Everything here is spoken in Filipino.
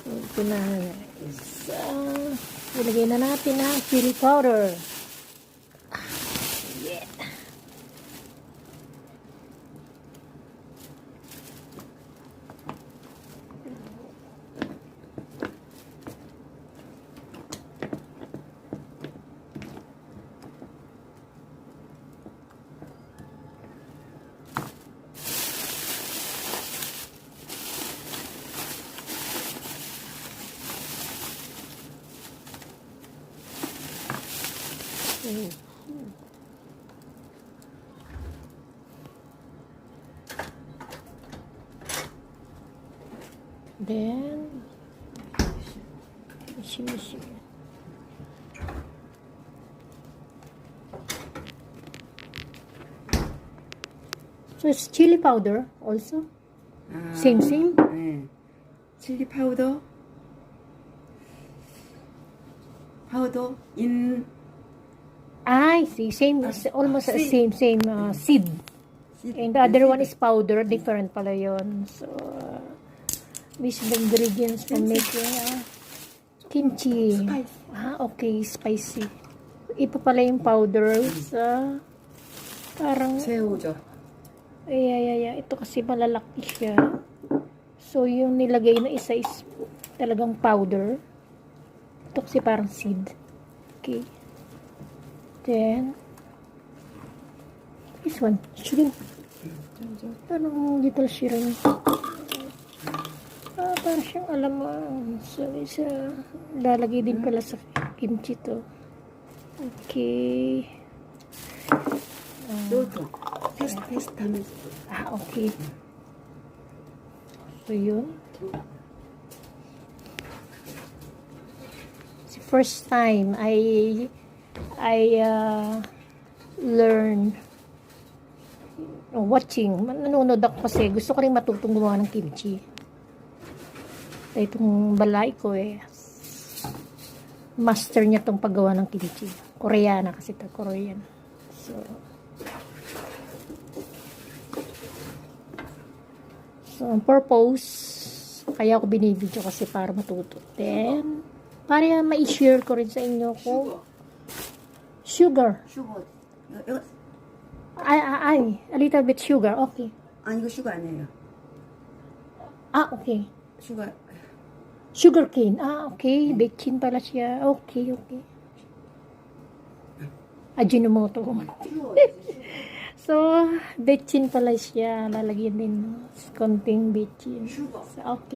Ito na. Ilagay na natin ang chili powder. Yeah. Then, mishi. So it's chili powder also? Same? 네. 칠리 파우더 in I see. Same, almost seed. same seed. And the other one is powder. Different pala yun. So, these are the ingredients for making kimchi. Spice. Okay. Spicy. Ipa pala yung powder sa parang... 새우젓. Yeah. Ito kasi malalaki siya. So, yung nilagay na isa is talagang powder. Ito kasi parang seed. Okay. Then, this one, shrimp. Parang little shrimp. Parang siyang alamang. So, isa, lalagay din pala sa kimchi to. Okay. 테스트 하면서. Okay. So, yun. It's the first time I learn watching. Nanonood ako kasi gusto ko rin matutong gumawa ng kimchi. Itong balay ko master niya tong paggawa ng kimchi. Koreana kasi ito, Korean. So ang purpose, kaya ako binibidyo kasi para matuto. Then, para ma-share ko rin sa inyo ko. Sugar. 이거 A little bit sugar. Okay. 아니 이거 슈가 아니에요. Okay. 슈가. Sugar cane. Okay. Baking pala siya. Okay. Ajinomoto. So, baking pala siya. Lalagyan din. Konting baking. Okay.